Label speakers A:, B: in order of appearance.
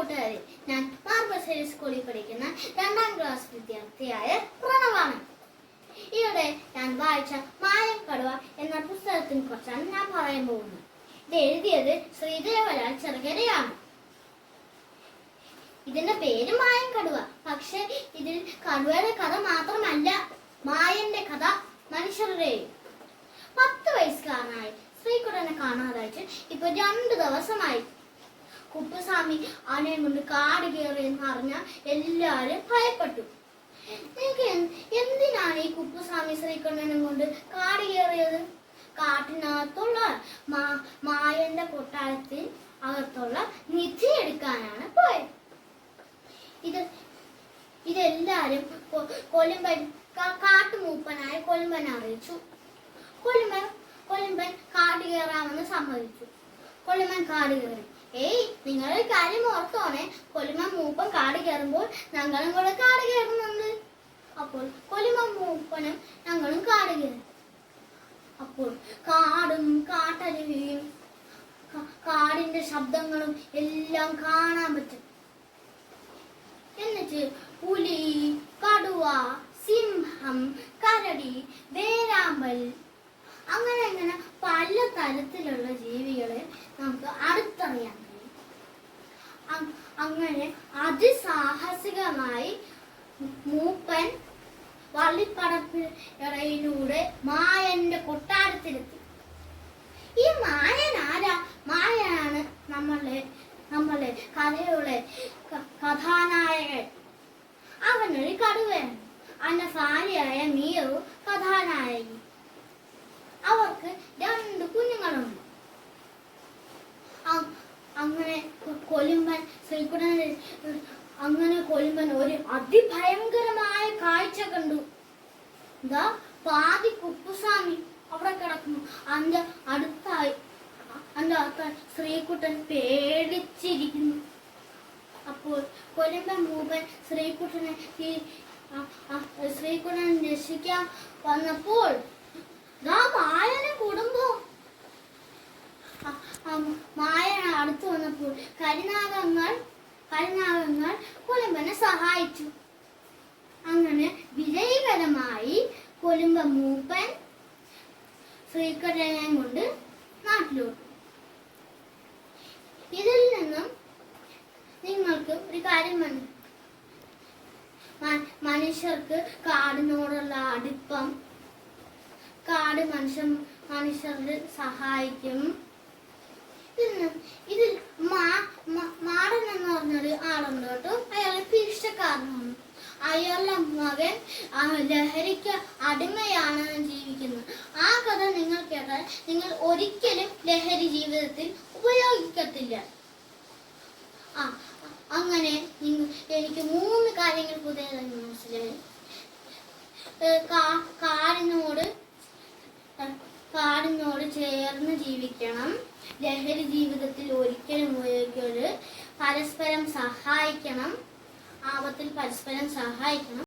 A: കൂട്ടുകാരെ, ഞാൻ മാർബശ്ശേരി സ്കൂളിൽ പഠിക്കുന്ന 2ാം ക്ലാസ് വിദ്യാർത്ഥിയായ പ്രണവാണ്. ഇവിടെ ഞാൻ വായിച്ച മായം കടുവ എന്ന പുസ്തകത്തിനെ കുറിച്ചാണ് ഞാൻ പറയാൻ പോകുന്നത്. ഇത് എഴുതിയത് ശ്രീദേവലാൽ ചെറുകരയാണ്. ഇതിന്റെ പേര് മായം കടുവ. പക്ഷെ ഇതിൽ കടുവയുടെ കഥ മാത്രമല്ല, മായന്റെ കഥ മനുഷ്യരുടെയും. 10 വയസ്സുകാരനായി ശ്രീകുട്ടനെ കാണാതായിട്ട് ഇപ്പൊ 2 ദിവസമായി. കുപ്പുസ്വാമി ആനയെ കൊണ്ട് കാട് കയറിയെന്ന് അറിഞ്ഞ എല്ലാരും ഭയപ്പെട്ടു. നിങ്ങൾക്ക് എന്തിനാണ് ഈ കുപ്പുസ്വാമി ശ്രീകുട്ടനെ കൊണ്ട് കാട് കയറിയത്? കാട്ടിനകത്തുള്ള മായന്റെ കൊട്ടാരത്തിൽ അകത്തുള്ള നിധി എടുക്കാനാണ് പോയത്. ഇതെല്ലാരും കൊലുമ്പൻ കാട്ടുമൂപ്പനായ കൊലുമ്പൻ അറിയിച്ചു. കൊലുമ്പൻ കാട് കയറാമെന്ന് സമ്മതിച്ചു. കൊലുമ്പൻ കാട് കയറി. നിങ്ങളൊരു കാര്യം ഓർത്തോണേ, കൊലുമ്പൻ മൂപ്പൻ കാട് കയറുമ്പോൾ ഞങ്ങളും കൂടെ കാട് കയറുന്നുണ്ട്. അപ്പോൾ കൊലുമ്പൻ മൂപ്പനും ഞങ്ങളും കാട് കയറി. അപ്പോൾ കാടും കാട്ടരുവിയും കാടിന്റെ ശബ്ദങ്ങളും എല്ലാം കാണാൻ പറ്റും. എന്നിട്ട് പുലി, കടുവ, സിംഹം, കരടി, വേരാമ്പൽ അങ്ങനെ പല തരത്തിലുള്ള ജീവികളെ നമുക്ക് അടുത്തറിയാൻ കഴിയും. അങ്ങനെ അതിസാഹസികമായി മൂപ്പൻ വള്ളിപ്പടപ്പിലൂടെ മായന്റെ കൊട്ടാരത്തിലെത്തി. ഈ മായൻ ആരാ? മായനാണ് നമ്മളെ കഥയുടെ കഥാനായകൻ. അവനൊരു കടുവയാണ്. അവന്റെ ഭാര്യയായ മീറു കഥാനായകി. അവർക്ക് 2 കുഞ്ഞുങ്ങളുണ്ട്. അങ്ങനെ കൊലുമ്പൻ ഒരു അതിഭയങ്കരമായ കാഴ്ച കണ്ടു. പാതി കുപ്പുസ്വാമി അവിടെ കിടക്കുന്നു. അതിന്റെ അടുത്തായി ശ്രീകുട്ടൻ പേടിച്ചിരിക്കുന്നു. അപ്പോൾ കൊലുമ്പൻ മൂപ്പൻ ശ്രീകുട്ടനെ രക്ഷിക്കാൻ വന്നപ്പോൾ മായനെ കുടുംബം മായന അടുത്ത് വന്നപ്പോൾ കരിനാഗങ്ങൾ കൊലുമ്പനെ സഹായിച്ചു. അങ്ങനെ വിജയകരമായി കൊലുമ്പൻ മൂപ്പൻ ശ്രീകുട്ടനെ കൊണ്ട് നാട്ടിലോട്ടു. ഇതിൽ നിന്നും നിങ്ങൾക്ക് ഒരു കാര്യം മനുഷ്യർക്ക് കാടിനോടുള്ള അടുപ്പം, കാട് മനുഷ്യരെ സഹായിക്കും. ഇതിൽ മാടൻ എന്ന് പറഞ്ഞൊരു ആളുണ്ട് കേട്ടോ. അയാൾ ഭിക്ഷക്കാരനാണ്. അയാളുടെ മകൻ ലഹരിക്ക് അടിമയാണ് ജീവിക്കുന്നത്. ആ കഥ നിങ്ങൾ കേട്ടാൽ നിങ്ങൾ ഒരിക്കലും ലഹരി ജീവിതത്തിൽ ഉപയോഗിക്കത്തില്ല. അങ്ങനെ എനിക്ക് 3 കാര്യങ്ങൾ പുതിയതായി മനസ്സിലായി. കാടിനോട് ചേർന്ന് ജീവിക്കണം, ലഹരി ജീവിതത്തിൽ ഒരിക്കലും ഉപയോഗിക്കരുത്, പരസ്പരം സഹായിക്കണം, ആപത്തിൽ പരസ്പരം സഹായിക്കണം.